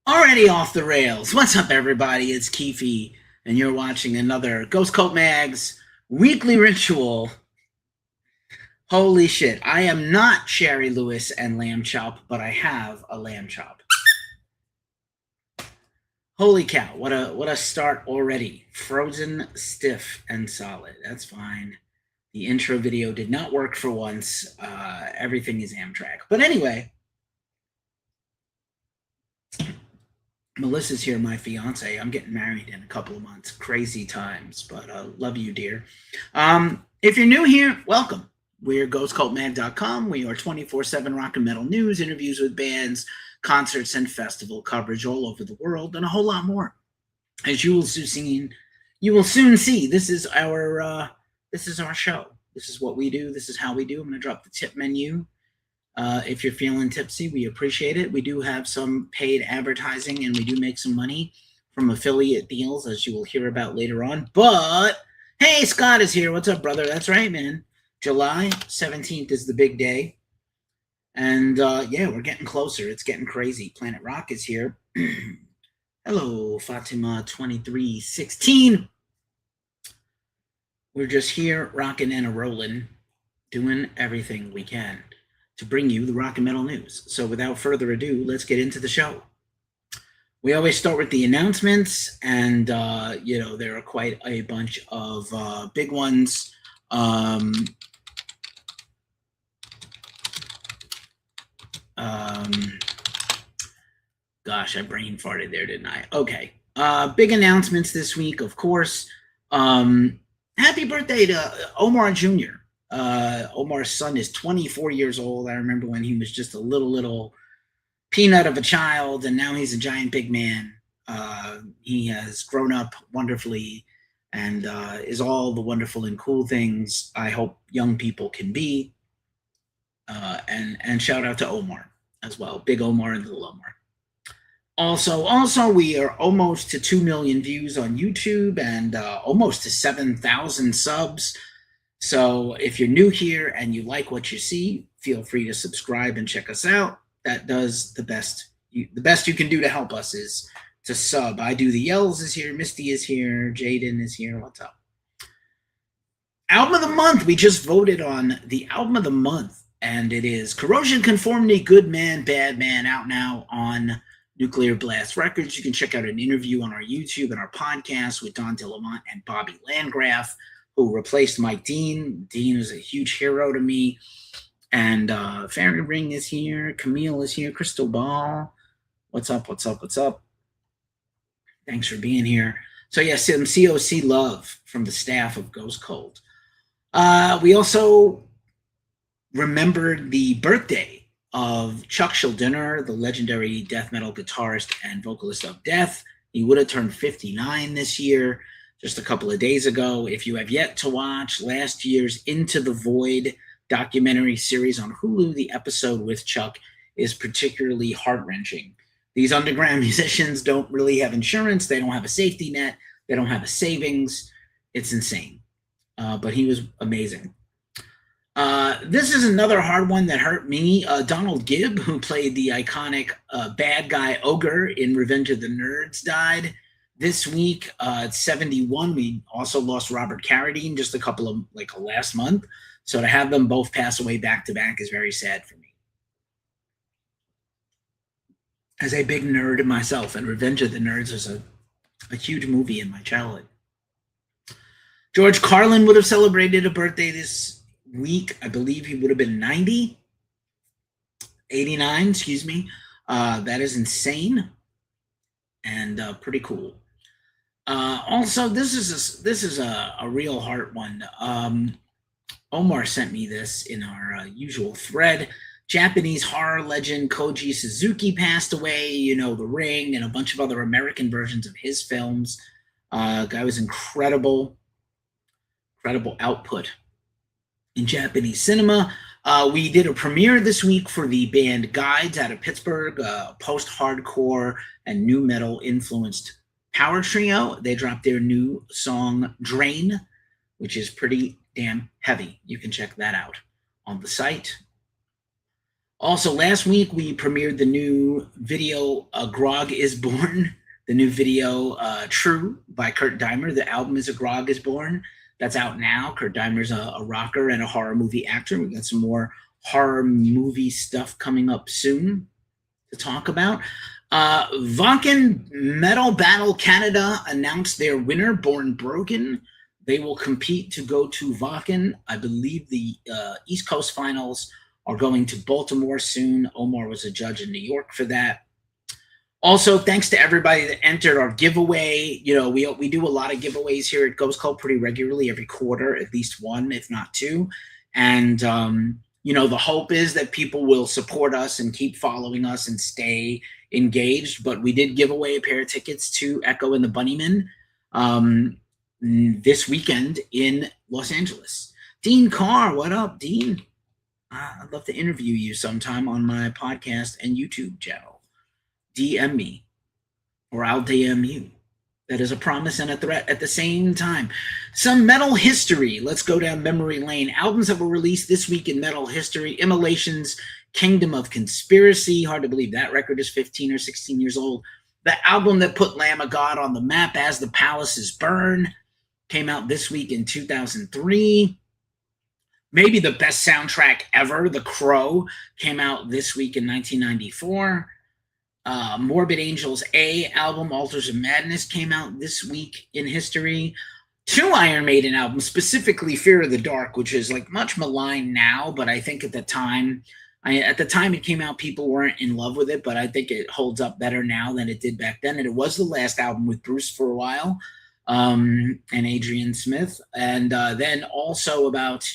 Already off the rails. What's up, everybody? It's Keefe, and you're watching another Ghost Cult Mag's weekly ritual. Holy shit. I am not Sherry Lewis and Lamb Chop, but I have a lamb chop. Holy cow, what a start already. Frozen, stiff, and solid. That's fine. The intro video did not work for once. Everything is Amtrak. But anyway, Melissa's here, my fiance. I'm getting married in a couple of months. Crazy times, but love you, dear. If you're new here, welcome. We're ghostcultmag.com. We are 24/7 rock and metal news, interviews with bands, concerts, and festival coverage all over the world, and a whole lot more. As you will soon see, this is our show. This is what we do. This is how we do. I'm going to drop the tip menu. If you're feeling tipsy, we appreciate it. We do have some paid advertising, and we do make some money from affiliate deals, as you will hear about later on. But, hey, Scott is here. What's up, brother? That's right, man. July 17th is the big day. And, yeah, we're getting closer. It's getting crazy. Planet Rock is here. Hello, Fatima2316. We're just here rocking and a-rolling, doing everything we can to bring you the rock and metal news. So without further ado, let's get into the show. We always start with the announcements, and there are quite a bunch of big ones. Gosh, I brain farted there, didn't I? Okay. Big announcements this week, of course. Happy birthday to Omar Jr. Omar's son is 24 years old. I remember when he was just a little peanut of a child, and now he's a giant big man. He has grown up wonderfully and is all the wonderful and cool things I hope young people can be. And shout out to Omar as well. Big Omar and little Omar. Also, we are almost to 2 million views on YouTube and almost to 7,000 subs. So if you're new here and you like what you see, feel free to subscribe and check us out. That does the best you can do to help us is to sub. I do the yells is here, Misty is here, Jaden is here. What's up? Album of the month. We just voted on the album of the month, and it is Corrosion Conformity, Good Man, Bad Man, out now on Nuclear Blast Records. You can check out an interview on our YouTube and our podcast with Don DeLamont and Bobby Landgraf, who replaced Mike Dean. Dean is a huge hero to me. And Fairy Ring is here. Camille is here. Crystal Ball. What's up? Thanks for being here. So, yes, some COC love from the staff of Ghost Cult. We also remembered the birthday of Chuck Schuldiner, the legendary death metal guitarist and vocalist of Death. He would have turned 59 this year, just a couple of days ago. If you have yet to watch last year's Into the Void documentary series on Hulu, the episode with Chuck is particularly heart-wrenching. These underground musicians don't really have insurance. They don't have a safety net. They don't have a savings. It's insane. But he was amazing. This is another hard one that hurt me. Donald Gibb, who played the iconic bad guy Ogre in Revenge of the Nerds, died this week at 71. We also lost Robert Carradine just a couple of, last month. So to have them both pass away back to back is very sad for me. As a big nerd myself, and Revenge of the Nerds was a huge movie in my childhood. George Carlin would have celebrated a birthday this week. I believe he would have been 89, excuse me. That is insane and pretty cool. Also, this is a real heart one. Omar sent me this in our usual thread. Japanese horror legend Koji Suzuki passed away. You know, The Ring and a bunch of other American versions of his films. Guy was incredible output in Japanese cinema. We did a premiere this week for the band Guides out of Pittsburgh, post-hardcore and nu metal influenced power trio. They dropped their new song Drain, which is pretty damn heavy. You can check that out on the site. Also, last week we premiered the new video Grog is Born, the new video True by Kurt Deimer. The album is A Grog is Born. That's out now. Kurt Deimer's a rocker and a horror movie actor. We got some more horror movie stuff coming up soon to talk about. Vakken Metal Battle Canada announced their winner, Born Broken. They will compete to go to Vakken. I believe the East Coast finals are going to Baltimore soon. Omar was a judge in New York for that. Also, thanks to everybody that entered our giveaway. You know, we do a lot of giveaways here at Ghost Cult pretty regularly, every quarter, at least one, if not two. And, you know, the hope is that people will support us and keep following us and stay engaged. But we did give away a pair of tickets to Echo and the Bunnymen this weekend in Los Angeles. Dean Carr, what up, Dean? I'd love to interview you sometime on my podcast and YouTube channel. DM me, or I'll DM you. That is a promise and a threat at the same time. Some metal history. Let's go down memory lane. Albums that were released this week in metal history. Immolation's Kingdom of Conspiracy. Hard to believe that record is 15 or 16 years old. The album that put Lamb of God on the map, As the Palaces Burn, came out this week in 2003. Maybe the best soundtrack ever, The Crow, came out this week in 1994. Morbid Angel's A album, Altars of Madness, came out this week in history. 2 Iron Maiden albums, specifically Fear of the Dark, which is like much maligned now, but I think at the time it came out, people weren't in love with it, but I think it holds up better now than it did back then. And it was the last album with Bruce for a while, and Adrian Smith. And then also about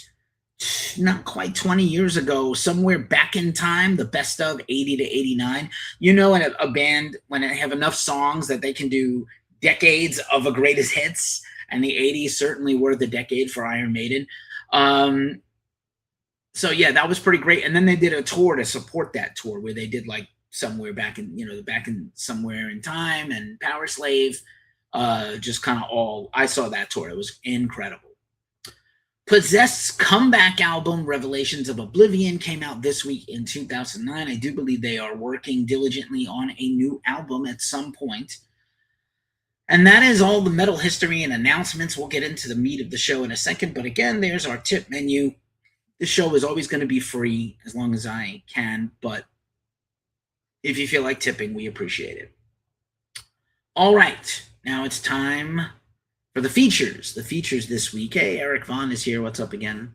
not quite 20 years ago, somewhere back in time, the best of 80 to 89. You know, in a band, when they have enough songs that they can do decades of a greatest hits, and the 80s certainly were the decade for Iron Maiden. So yeah, that was pretty great. And then they did a tour to support that tour, where they did like somewhere back in somewhere in time and Power Slave, just kind of all. I saw that tour. It was incredible. Possessed's comeback album, Revelations of Oblivion, came out this week in 2009. I do believe they are working diligently on a new album at some point. And that is all the metal history and announcements. We'll get into the meat of the show in a second. But again, there's our tip menu. This show is always going to be free as long as I can. But if you feel like tipping, we appreciate it. All right. Now it's time for the features. The features this week. Hey, Eric Vaughn is here. What's up again?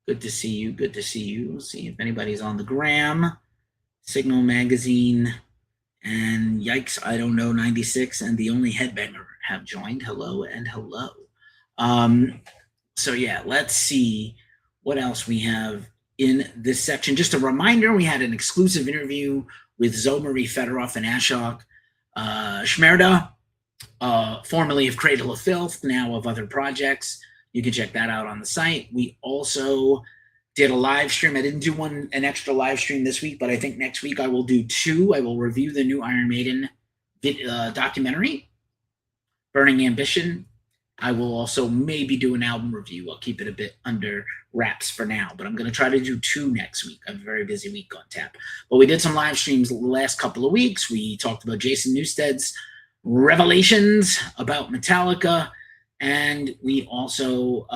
Good to see you. Good to see you. We'll see if anybody's on the gram. Signal Magazine and Yikes, I Don't Know 96 and The Only Headbanger have joined. Hello and hello. So yeah, let's see what else we have in this section. Just a reminder, we had an exclusive interview with Zoe-Marie Fedorov and Ashok Shmerda, formerly of Cradle of Filth, now of other projects. You can check that out on the site. We also did a live stream. I didn't do an extra live stream this week, but I think next week I will do 2. I will review the new Iron Maiden documentary, Burning Ambition. I will also maybe do an album review. I'll keep it a bit under wraps for now, but I'm going to try to do 2 next week. I have a very busy week on tap. But we did some live streams the last couple of weeks. We talked about Jason Newsted's Revelations, about Metallica, and we also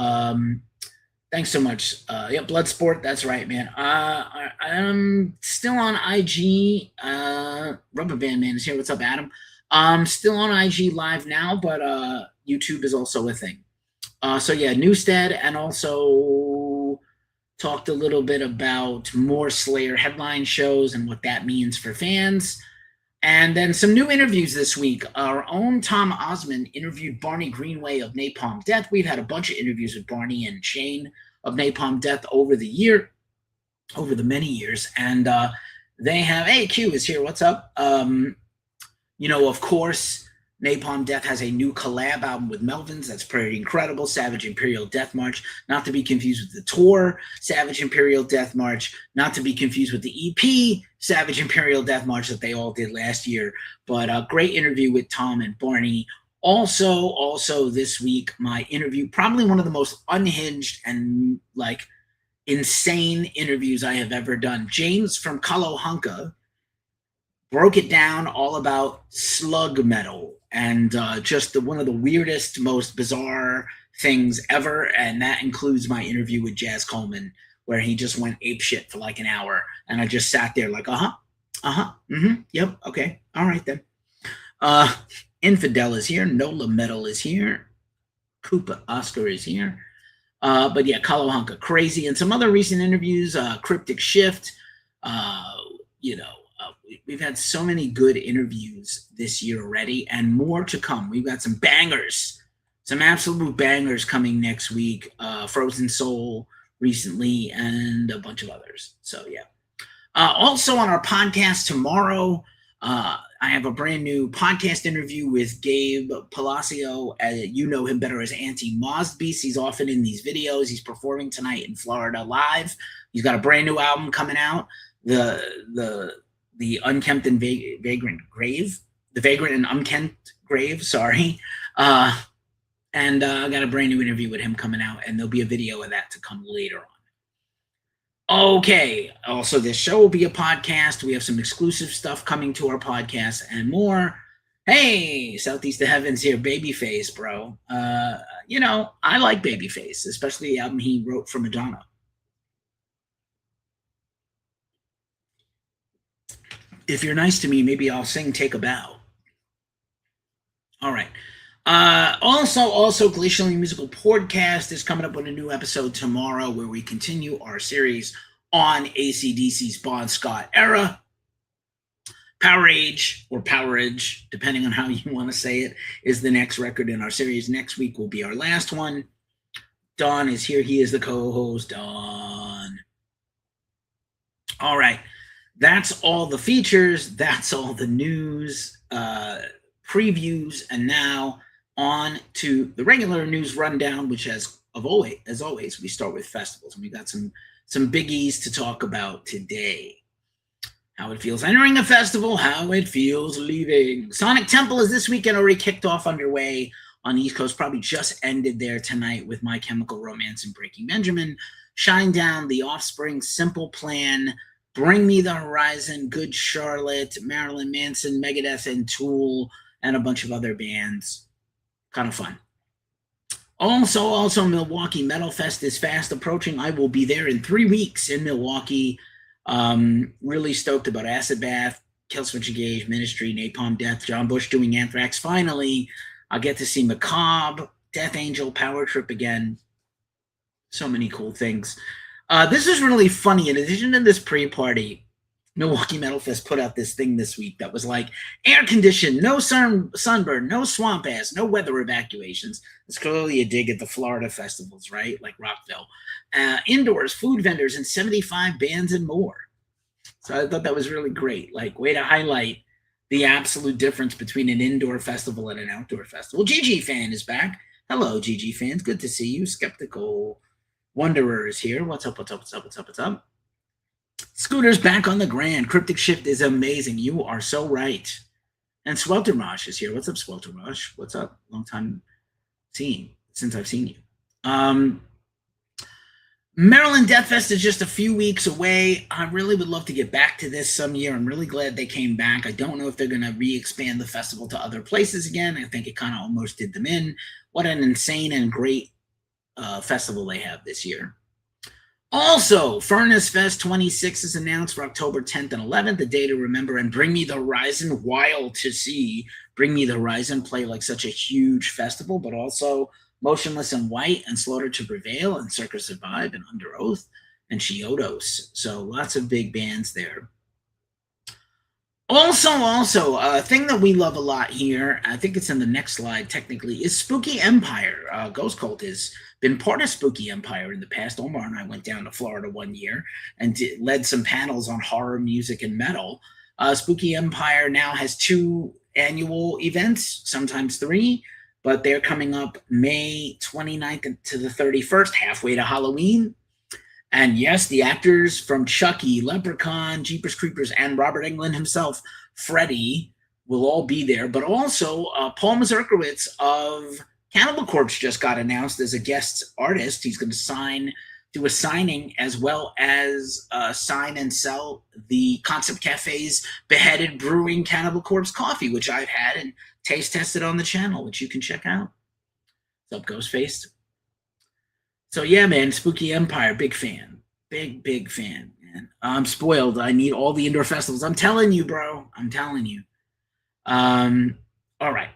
thanks so much. Yeah, Bloodsport, that's right, man. I'm still on IG. Rubber Band Man is here. What's up, Adam? Still on IG live now, but YouTube is also a thing. So yeah, Newsted, and also talked a little bit about more Slayer headline shows and what that means for fans. And then some new interviews this week. Our own Tom Osmond interviewed Barney Greenway of Napalm Death. We've had a bunch of interviews with Barney and Shane of Napalm Death over the many years. And they have, hey, Q is here. What's up? You know, of course, Napalm Death has a new collab album with Melvins. That's pretty incredible. Savage Imperial Death March, not to be confused with the tour, Savage Imperial Death March, not to be confused with the EP, Savage Imperial Death March that they all did last year. But a great interview with Tom and Barney. Also this week, my interview, probably one of the most unhinged and like insane interviews I have ever done. James from Kalohunka broke it down all about slug metal and just one of the weirdest, most bizarre things ever. And that includes my interview with Jazz Coleman, where he just went apeshit for like an hour. And I just sat there like, yep, okay, all right then. Infidel is here. Nola Metal is here. Koopa Oscar is here. But yeah, Kalohunka, crazy. And some other recent interviews, Cryptic Shift, we've had so many good interviews this year already, and more to come. We've got some bangers, some absolute bangers coming next week. Frozen Soul recently, and a bunch of others. So yeah. Also on our podcast tomorrow, I have a brand new podcast interview with Gabe Palacio. You know him better as Auntie Mosbeast. He's often in these videos. He's performing tonight in Florida live. He's got a brand new album coming out. The Unkempt and Vagrant Grave, the Vagrant and Unkempt Grave, sorry. And I got a brand new interview with him coming out, and there'll be a video of that to come later on. Okay, also this show will be a podcast. We have some exclusive stuff coming to our podcast and more. Hey, Southeast of Heavens here, Babyface, bro. I like Babyface, especially the album he wrote for Madonna. If you're nice to me, maybe I'll sing Take a Bow. All right. Also, Glacially Musical Podcast is coming up with a new episode tomorrow where we continue our series on AC/DC's Bon Scott era. Powerage, or Powerage, depending on how you want to say it, is the next record in our series. Next week will be our last one. Don is here. He is the co-host. Don. All right. That's all the features. That's all the news, previews, and now on to the regular news rundown, which as always, we start with festivals. And we got some biggies to talk about today. How it feels entering a festival, how it feels leaving. Sonic Temple is this weekend, already kicked off, underway on the East Coast. Probably just ended there tonight with My Chemical Romance and Breaking Benjamin. Shinedown, The Offspring, Simple Plan, Bring Me the Horizon, Good Charlotte, Marilyn Manson, Megadeth, and Tool, and a bunch of other bands. Kind of fun. Also, Milwaukee Metal Fest is fast approaching. I will be there in 3 weeks in Milwaukee. Really stoked about Acid Bath, Killswitch Engage, Ministry, Napalm Death, John Bush doing Anthrax. Finally, I'll get to see Macabre, Death Angel, Power Trip again. So many cool things. This is really funny. In addition to this pre-party, Milwaukee Metal Fest put out this thing this week that was like air conditioned, no sunburn, no swamp ass, no weather evacuations. It's clearly a dig at the Florida festivals, right? Like Rockville. Indoors, food vendors, and 75 bands and more. So I thought that was really great. Like, way to highlight the absolute difference between an indoor festival and an outdoor festival. GG Fan is back. Hello, GG Fans. Good to see you. Skeptical Wanderer is here. What's up? Scooter's back on the Grand. Cryptic Shift is amazing. You are so right. And Sweltermosh is here. What's up, Sweltermosh? What's up? Long time since I've seen you. Maryland Death Fest is just a few weeks away. I really would love to get back to this some year. I'm really glad they came back. I don't know if they're going to re-expand the festival to other places again. I think it kind of almost did them in. What an insane and great festival they have this year. Also, Furnace Fest 26 is announced for October 10th and 11th, the day to remember, and Bring Me the Horizon. Wild to see Bring Me the Horizon play like such a huge festival, but also Motionless in White and Slaughter to Prevail and Circus Survive and Under Oath and Chiodos. So lots of big bands there. Also, a thing that we love a lot here, I think it's in the next slide technically, is Spooky Empire. Ghost Cult has been part of Spooky Empire in the past. Omar and I went down to Florida one year and led some panels on horror music and metal. Spooky Empire now has 2 annual events, sometimes 3, but they're coming up May 29th to the 31st, halfway to Halloween. And yes, the actors from Chucky, Leprechaun, Jeepers Creepers, and Robert Englund himself, Freddy, will all be there. But also, Paul Mazurkiewicz of Cannibal Corpse just got announced as a guest artist. He's going to sign do a signing as well as sign and sell the Concept Cafe's Beheaded Brewing Cannibal Corpse coffee, which I've had and taste tested on the channel, which you can check out. What's up, Ghostface? So yeah, man, Spooky Empire, big fan. Big fan, man. I'm spoiled. I need all the indoor festivals. I'm telling you, bro. I'm telling you. All right.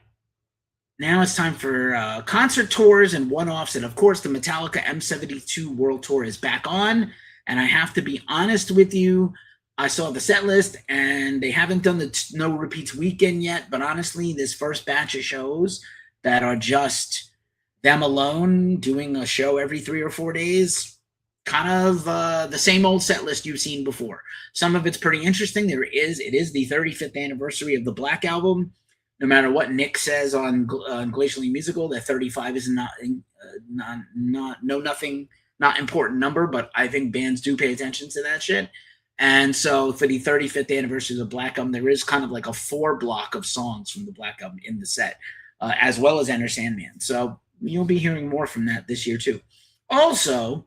Now it's time for concert tours and one-offs. And of course, the Metallica M72 World Tour is back on. And I have to be honest with you, I saw the set list and they haven't done the no repeats weekend yet. But honestly, this first batch of shows that are just them alone doing a show every 3 or 4 days, kind of the same old set list you've seen before. Some of it's pretty interesting. It is the 35th anniversary of the Black Album. No matter what Nick says on Glacially Musical, that 35 is not important number, but I think bands do pay attention to that shit. And so for the 35th anniversary of the Black Album, there is kind of like a 4 block of songs from the Black Album in the set, as well as Enter Sandman. So you'll be hearing more from that this year too. Also,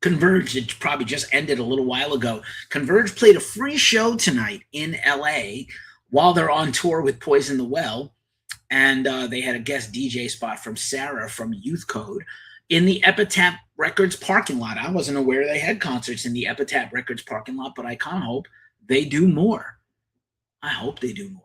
Converge, it probably just ended a little while ago. Converge played a free show tonight in LA while they're on tour with Poison the Well. And they had a guest DJ spot from Sarah from Youth Code in the Epitaph Records parking lot. I wasn't aware they had concerts in the Epitaph Records parking lot, but I kind of hope they do more. I hope they do more.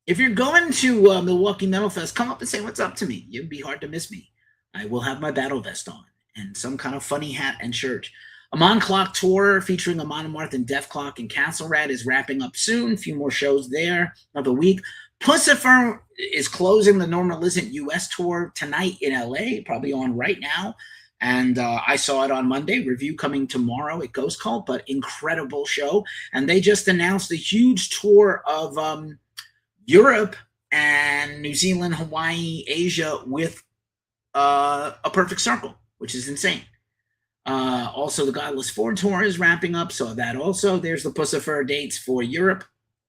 If you're going to Milwaukee Metal Fest, come up and say what's up to me. It'd be hard to miss me. I will have my battle vest on and some kind of funny hat and shirt. Amon Clock Tour featuring Amon Amarth and Death Clock and Castle Rat is wrapping up soon. A few more shows there, another week. Pussifer is closing the Normal Isn't US tour tonight in LA, probably on right now. And I saw it on Monday. Review coming tomorrow at Ghost Cult, but incredible show. And they just announced a huge tour of Europe and New Zealand, Hawaii, Asia with a perfect circle, which is insane. Also, the Godless Ford tour is wrapping up, so that also. There's the Pussifer dates for Europe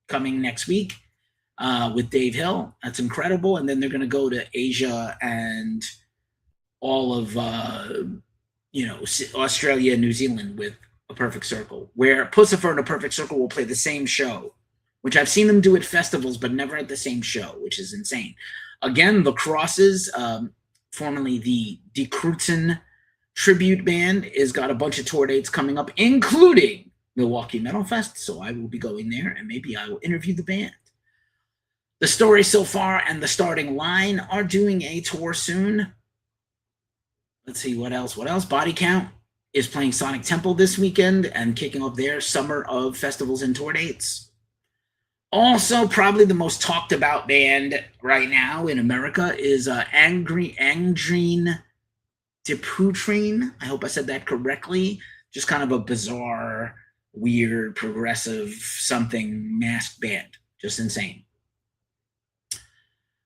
coming next week with Dave Hill. That's incredible. And then they're going to go to Asia and all of Australia and New Zealand with a perfect circle, where Pussifer and a perfect circle will play the same show, which I've seen them do at festivals, but never at the same show, which is insane. Again, the Crosses, formerly the Die Kreuzen tribute band, has got a bunch of tour dates coming up, including Milwaukee Metal Fest, so I will be going there, and maybe I will interview the band. The Story So Far and the Starting Line are doing a tour soon. Let's see, what else? Body Count is playing Sonic Temple this weekend and kicking off their summer of festivals and tour dates. Also, probably the most talked about band right now in America is Anghrine Deputrine. I hope I said that correctly. Just kind of a bizarre, weird, progressive something masked band. Just insane.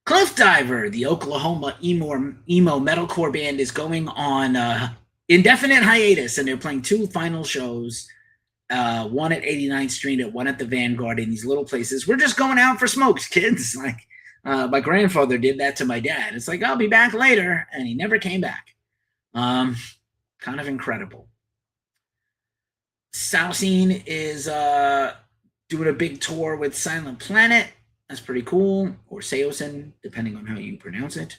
Cliff Diver, the Oklahoma emo metalcore band, is going on indefinite hiatus, and they're playing 2 final shows. One at 89th Street, and one at the Vanguard, in these little places. We're just going out for smokes, kids. Like my grandfather did that to my dad. It's like, I'll be back later, and he never came back. Kind of incredible. Sausine is doing a big tour with Silent Planet. That's pretty cool. Or Seosin, depending on how you pronounce it.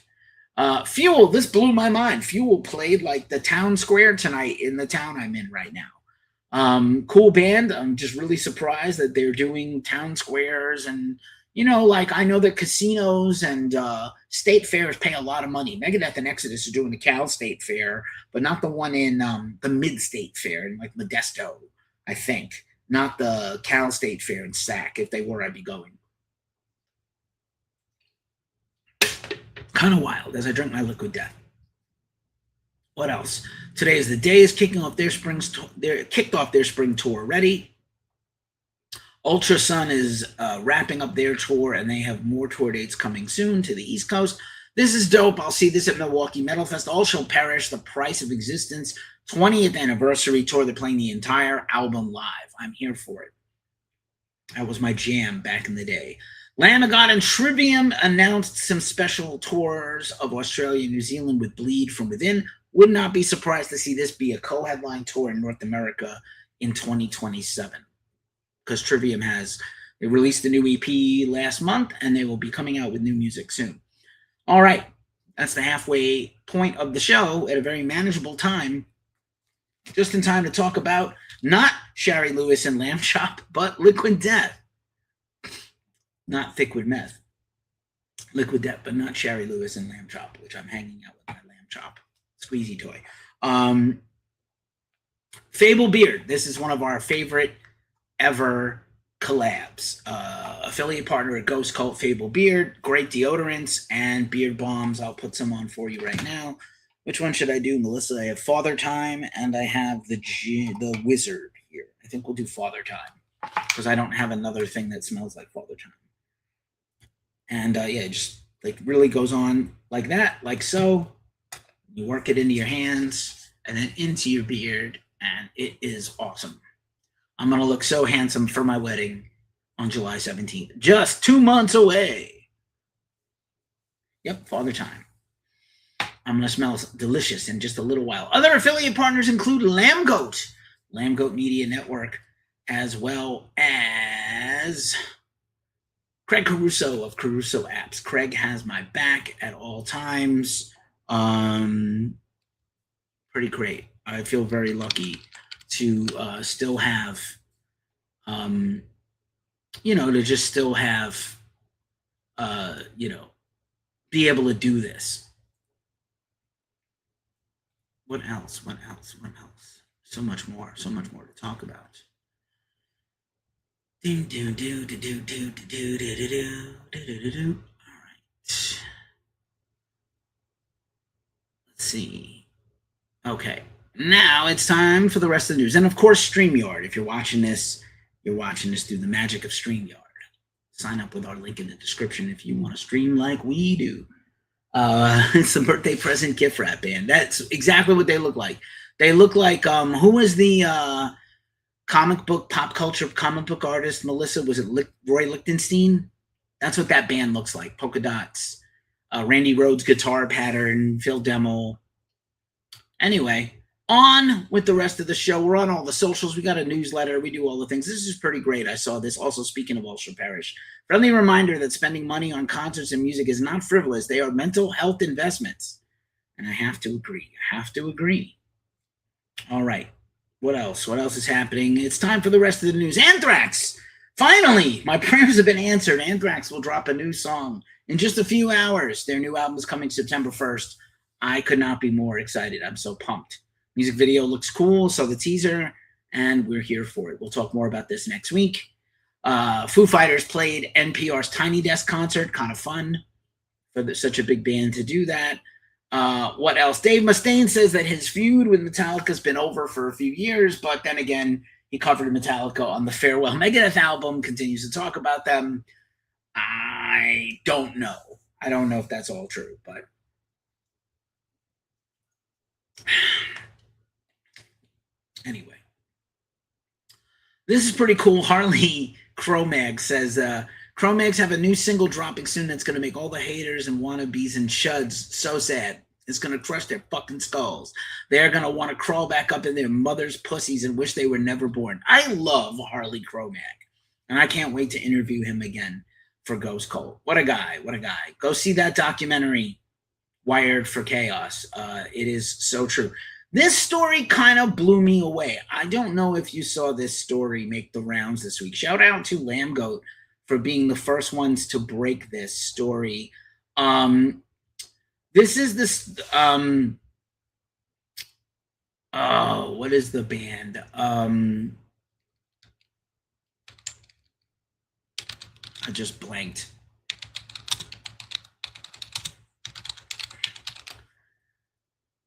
Fuel, this blew my mind. Fuel played like the town square tonight in the town I'm in right now. Cool band. I'm just really surprised that they're doing town squares, and like, I know that casinos and state fairs pay a lot of money. Megadeth and Exodus are doing the Cal State Fair, but not the one in the Mid-State Fair in like Modesto, I think. Not the Cal State Fair in Sac. If they were, I'd be going. Kind of wild as I drink my liquid death. What else? Today is the Days kicking off their kicked off their spring tour already. Ultra Sun is wrapping up their tour, and they have more tour dates coming soon to the East Coast. This is dope. I'll see this at Milwaukee Metal Fest. All Shall Perish, The Price of Existence, 20th anniversary tour. They're playing the entire album live. I'm here for it. That was my jam back in the day. Lamb of God and Trivium announced some special tours of Australia and New Zealand with Bleed From Within. Would not be surprised to see this be a co-headline tour in North America in 2027. Because Trivium they released a new EP last month, and they will be coming out with new music soon. All right, that's the halfway point of the show at a very manageable time. Just in time to talk about not Shari Lewis and Lamb Chop, but Liquid Death. Not Thick with Meth. Liquid Death, but not Shari Lewis and Lamb Chop, which I'm hanging out with my Lamb Chop squeezy toy. Fable Beard. This is one of our favorite ever collabs. Affiliate partner at Ghost Cult, Fable Beard. Great deodorants and beard balms. I'll put some on for you right now. Which one should I do, Melissa? I have Father Time and I have the Wizard here. I think we'll do Father Time because I don't have another thing that smells like Father Time. And yeah, it just like really goes on like that, like so. You work it into your hands and then into your beard, and it is awesome. I'm going to look so handsome for my wedding on July 17th. Just 2 months away. Yep, Father Time. I'm going to smell delicious in just a little while. Other affiliate partners include Lamb Goat Media Network, as well as Craig Caruso of Caruso Apps. Craig has my back at all times. Pretty great. I feel very lucky to still have, to just still have, be able to do this. What else? So much more to talk about. All right. Let's see. Okay. Now it's time for the rest of the news. And of course, StreamYard. If you're watching this through the magic of StreamYard. Sign up with our link in the description if you want to stream like we do. It's a birthday present gift wrap band. That's exactly what they look like. They look like, who was the pop culture comic book artist, Melissa? Was it Roy Lichtenstein? That's what that band looks like. Polka dots. Randy Rhoads guitar pattern, Phil Demmel. Anyway, on with the rest of the show. We're on all the socials. We got a newsletter. We do all the things. This is pretty great. I saw this. Also, speaking of Ulster Parish, friendly reminder that spending money on concerts and music is not frivolous. They are mental health investments. And I have to agree. All right. What else? What else is happening? It's time for the rest of the news. Anthrax! Finally! My prayers have been answered. Anthrax will drop a new song in just a few hours. Their new album is coming September 1st. I could not be more excited. I'm so pumped. Music video looks cool. Saw the teaser, and we're here for it. We'll talk more about this next week. Foo Fighters played NPR's Tiny Desk concert. Kind of fun for such a big band to do that. What else? Dave Mustaine says that his feud with Metallica has been over for a few years, but then again, he covered Metallica on the Farewell Megadeth album, continues to talk about them. I don't know. I don't know if that's all true, but anyway. This is pretty cool. Harley Cro-Mag says, Cro-Mags have a new single dropping soon that's going to make all the haters and wannabes and chuds so sad. It's going to crush their fucking skulls. They're going to want to crawl back up in their mother's pussies and wish they were never born. I love Harley Cro-Mag, and I can't wait to interview him again for Ghost Cult. What a guy. Go see that documentary, Wired for Chaos. It is so true. This story kind of blew me away. I don't know if you saw this story make the rounds this week. Shout out to Lamb Goat for being the first ones to break this story. This is this, what is the band? I just blanked.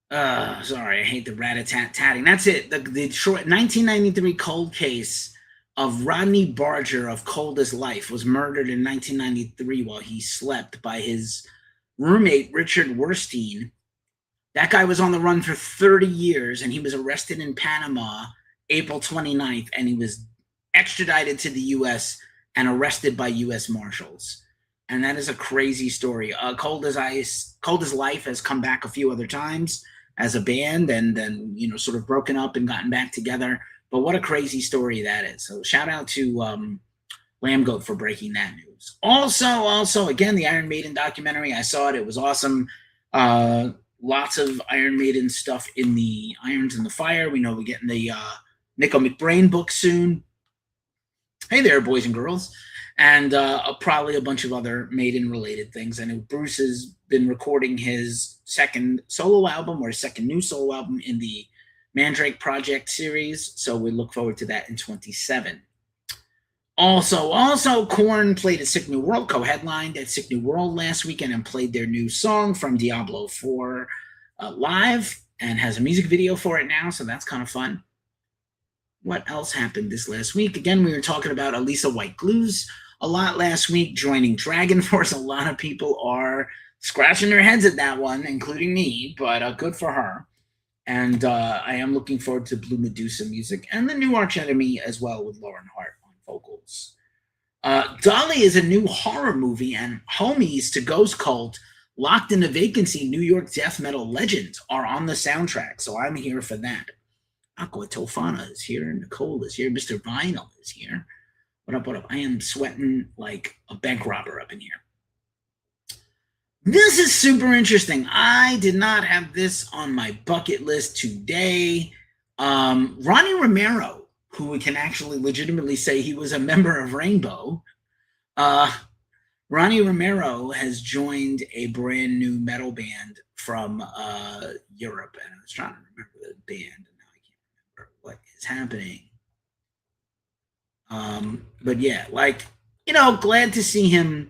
Sorry, I hate the rat-a-tat-tatting. That's it. The Detroit 1993 cold case of Rodney Barger of Cold as Life was murdered in 1993 while he slept by his roommate, Richard Werstein. That guy was on the run for 30 years, and he was arrested in Panama April 29th, and he was extradited to the U.S. and arrested by U.S. Marshals. And that is a crazy story. Cold as Life has come back a few other times. as a band and then, sort of broken up and gotten back together. But what a crazy story that is. So shout out to Lamb Goat for breaking that news. Also, again, the Iron Maiden documentary. I saw it. It was awesome. Lots of Iron Maiden stuff in the Irons in the Fire. We know we're getting the Nico McBrain book soon. Hey there, boys and girls. And probably a bunch of other Maiden-related things. I know Bruce has been recording his second solo album or his second new solo album in the Mandrake Project series, so we look forward to that in 27. Also, Korn played at Sick New World, co-headlined at Sick New World last weekend and played their new song from Diablo 4 live and has a music video for it now, so that's kind of fun. What else happened this last week? Again, we were talking about Elisa White Glues a lot last week, joining Dragon Force. A lot of people are scratching their heads at that one, including me, but good for her. And I am looking forward to Blue Medusa music and the new Arch Enemy as well with Lauren Hart on vocals. Dolly is a new horror movie, and homies to Ghost Cult, Locked in a Vacancy, New York death metal legends are on the soundtrack, so I'm here for that. Aqua Tofana is here, Nicole is here, Mr. Vinyl is here. What up? I am sweating like a bank robber up in here. This is super interesting. I did not have this on my bucket list today. Ronnie Romero, who we can actually legitimately say he was a member of Rainbow. Ronnie Romero has joined a brand new metal band from Europe. And I was trying to remember the band, and now I can't remember what is happening. But yeah, glad to see him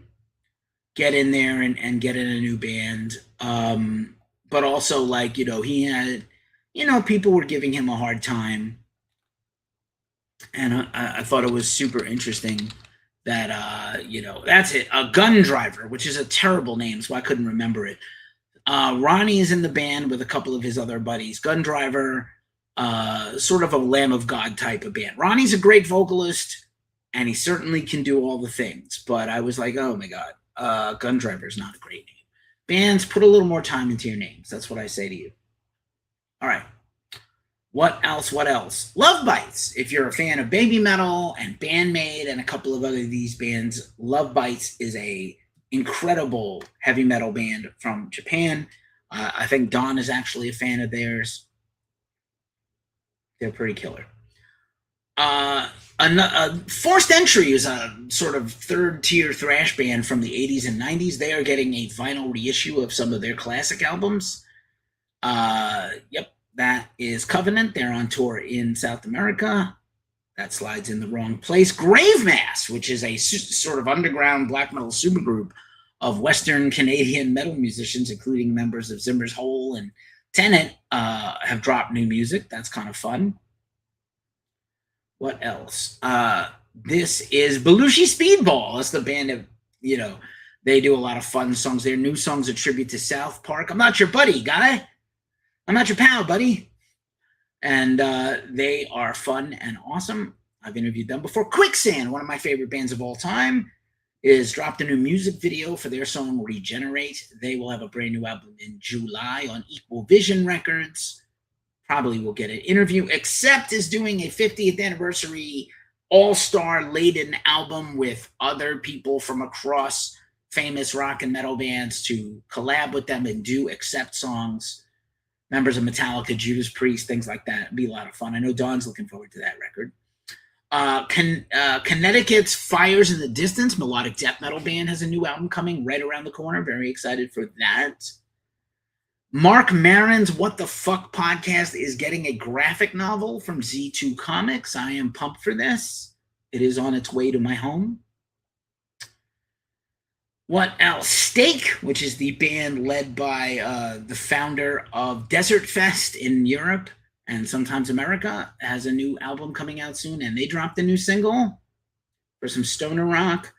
get in there and get in a new band. But also, he had, people were giving him a hard time. And I thought it was super interesting that, that's it. A Gun Driver, which is a terrible name, so I couldn't remember it. Ronnie is in the band with a couple of his other buddies. Gun Driver, sort of a Lamb of God type of band. Ronnie's a great vocalist, and he certainly can do all the things. But I was like, oh my God. Gun Driver is not a great name. Bands, put a little more time into your names. That's what I say to you. All right. What else? Love Bites. If you're a fan of Baby Metal and Bandmate and a couple of other of these bands, Love Bites is a incredible heavy metal band from Japan. I think Don is actually a fan of theirs. They're pretty killer. Forced Entry is a sort of third-tier thrash band from the 80s and 90s. They are getting a vinyl reissue of some of their classic albums. Yep, that is Covenant. They're on tour in South America. That slides in the wrong place. Grave Mass, which is a sort of underground black metal supergroup of Western Canadian metal musicians, including members of Zimmer's Hole and Tenet, have dropped new music. That's kind of fun. What else? This is Belushi Speedball. That's the band that, they do a lot of fun songs. Their new song's a tribute to South Park. I'm not your buddy, guy. I'm not your pal, buddy. And they are fun and awesome. I've interviewed them before. Quicksand, one of my favorite bands of all time, is dropped a new music video for their song Regenerate. They will have a brand new album in July on Equal Vision Records. Probably will get an interview. Accept is doing a 50th anniversary all-star laden album with other people from across famous rock and metal bands to collab with them and do Accept songs. Members of Metallica, Judas Priest, things like that. It'd be a lot of fun. I know Don's looking forward to that record. Connecticut's Fires in the Distance, melodic death metal band, has a new album coming right around the corner. Very excited for that. Mark Maron's What the Fuck podcast is getting a graphic novel from Z2 Comics. I am pumped for this. It is on its way to my home. What else? Stake, which is the band led by the founder of Desert Fest in Europe and sometimes America, has a new album coming out soon, and they dropped a new single for some stoner rock.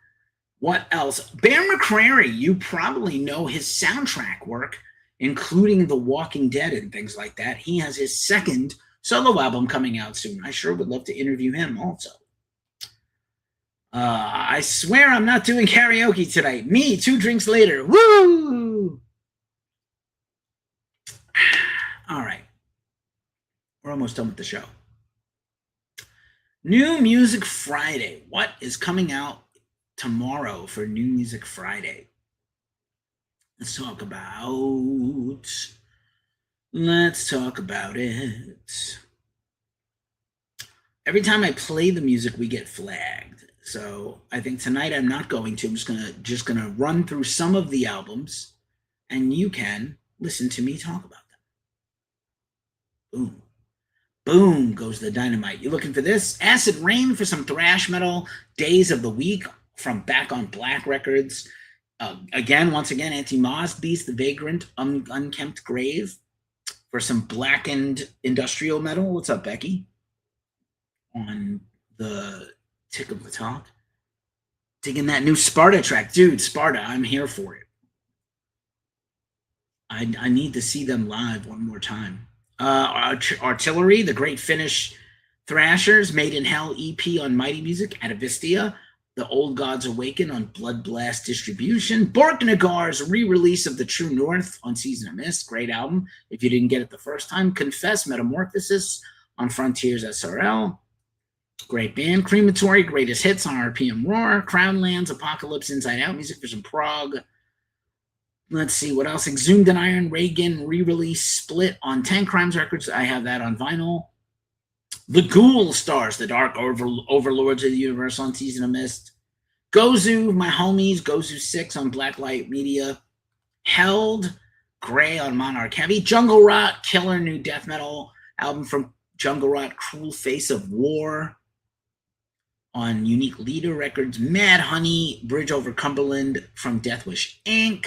What else? Bear McCreary, you probably know his soundtrack work, including The Walking Dead and things like that. He has his second solo album coming out soon. I sure would love to interview him also. I swear I'm not doing karaoke tonight. Me, 2 drinks later. Woo! All We're almost done with the show. New Music Friday. What is coming out tomorrow for New Music Friday? Let's talk about it. Every time I play the music, we get flagged. So I think tonight I'm not going to. I'm just gonna run through some of the albums, and you can listen to me talk about them. Boom. Boom goes the dynamite. You looking for this? Acid Rain for some thrash metal. Days of the Week from Back on Black Records. Once again, Anti-Moss, Beast, The Vagrant, Unkempt Grave for some blackened industrial metal. What's up, Becky? On the tick of the talk. Digging that new Sparta track. Dude, Sparta, I'm here for it. I need to see them live one more time. Artillery, the Great Finnish Thrashers, Made in Hell EP on Mighty Music, Atavistia, The Old Gods Awaken on Blood Blast Distribution, Borknagar's re-release of The True North on Season of Mist, great album if you didn't get it the first time, Confess, Metamorphosis on Frontiers SRL, great band, Crematory, Greatest Hits on RPM Roar, Crownlands, Apocalypse, Inside Out music for some prog. Let's see what else. Exhumed in Iron, Reagan, re-release, Split on Tank Crimes Records. I have that on vinyl. The Ghoul Stars, the Dark Overlords of the Universe on Season of Mist. Gozu, my homies, Gozu 6 on Blacklight Media. Held, Gray on Monarch Heavy. Jungle Rot, killer new death metal album from Jungle Rot, Cruel Face of War on Unique Leader Records. Mad Honey, Bridge Over Cumberland from Deathwish Inc.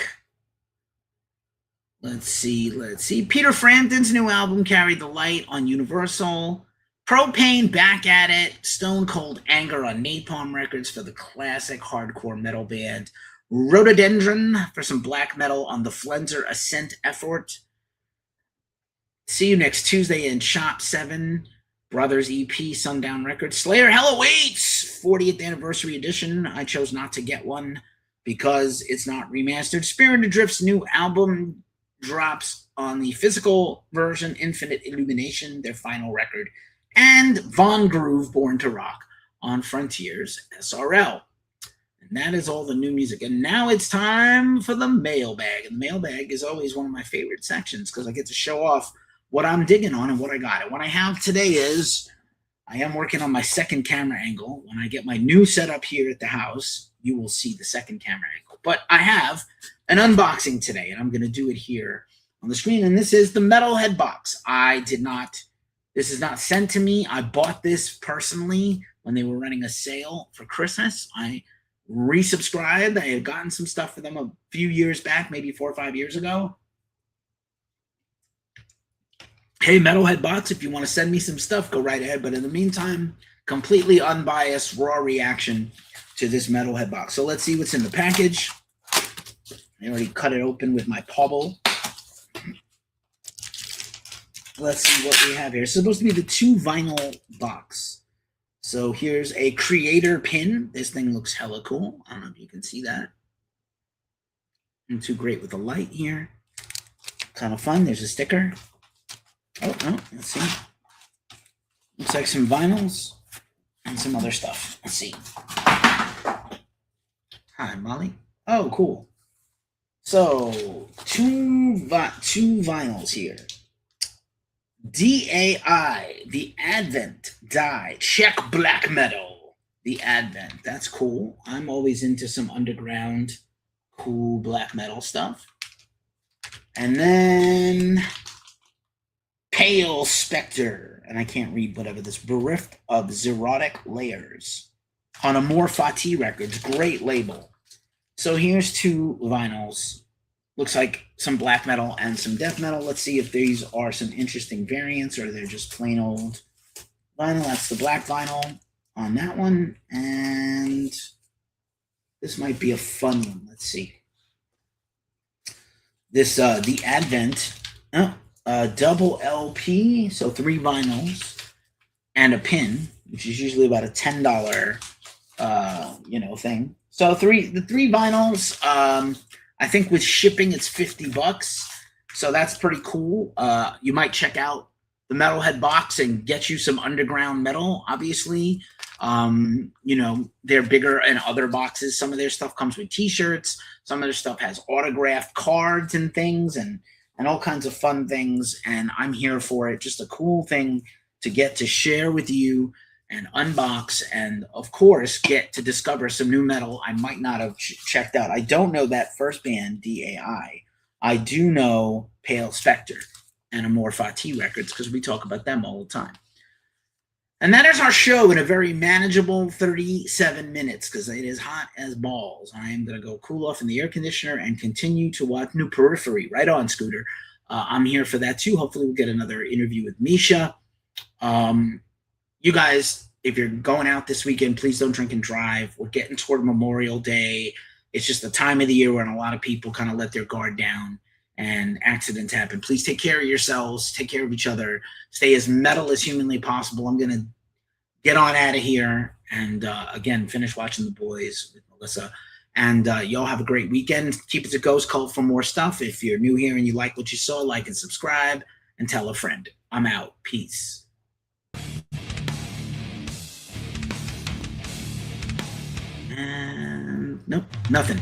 Let's see. Peter Frampton's new album, Carry the Light on Universal. Propane, Back at It. Stone Cold Anger on Napalm Records for the classic hardcore metal band. Rhododendron for some black metal on the Flenser Ascent Effort. See you next Tuesday in Shop 7. Brothers EP, Sundown Records. Slayer Hell Awaits, 40th Anniversary Edition. I chose not to get one because it's not remastered. Spirit Adrift's new album drops on the physical version, Infinite Illumination, their final record, and Von Groove, Born to Rock on Frontiers SRL. And that is all the new music. And now it's time for the mailbag. And the mailbag is always one of my favorite sections because I get to show off what I'm digging on and what I got. And what I have today is I am working on my second camera angle. When I get my new setup here at the house, you will see the second camera angle. But I have an unboxing today, and I'm going to do it here on the screen. And this is the Metalhead box. This is not sent to me. I bought this personally when they were running a sale for Christmas. I resubscribed. I had gotten some stuff for them a few years back, maybe 4 or 5 years ago. Hey, Metalhead box, if you want to send me some stuff, go right ahead. But in the meantime, completely unbiased, raw reaction to this Metalhead box. So let's see what's in the package. I already cut it open with my Pobble. Let's see what we have here. It's supposed to be the 2 vinyl box. So here's a creator pin. This thing looks hella cool. I don't know if you can see that. Not too great with the light here. Kind of fun. There's a sticker. Oh, let's see. Looks like some vinyls and some other stuff. Let's see. Hi, Molly. Oh, cool. So, two vinyls here. DAI, The Advent, Die, Czech Black Metal, The Advent. That's cool. I'm always into some underground, cool black metal stuff. And then Pale Spectre, and I can't read whatever this, Bereft of Xerotic Layers on Amor Fati Records. Great label. So here's 2 vinyls. Looks like some black metal and some death metal. Let's see if these are some interesting variants or they're just plain old vinyl. That's the black vinyl on that one. And this might be a fun one. Let's see. This, The Advent, double LP, so 3 vinyls and a pin, which is usually about a $10, thing. So the 3 vinyls, I think with shipping, it's $50. So that's pretty cool. You might check out the Metalhead box and get you some underground metal, obviously. You know, they're bigger in other boxes. Some of their stuff comes with t-shirts. Some of their stuff has autographed cards and things and all kinds of fun things. And I'm here for it. Just a cool thing to get to share with you and unbox and, of course, get to discover some new metal I might not have checked out. I don't know that first band, DAI. I do know Pale Spectre and Amor Fati Records because we talk about them all the time. And that is our show in a very manageable 37 minutes because it is hot as balls. I am going to go cool off in the air conditioner and continue to watch New Periphery. Right on, Scooter. I'm here for that too. Hopefully we'll get another interview with Misha. You guys, if you're going out this weekend, please don't drink and drive. We're getting toward Memorial Day. It's just the time of the year when a lot of people kind of let their guard down and accidents happen. Please take care of yourselves, take care of each other, stay as metal as humanly possible. I'm going to get on out of here and, again, finish watching The Boys with Melissa. And y'all have a great weekend. Keep it to Ghost Cult for more stuff. If you're new here and you like what you saw, like and subscribe and tell a friend. I'm out. Peace. And nope, nothing.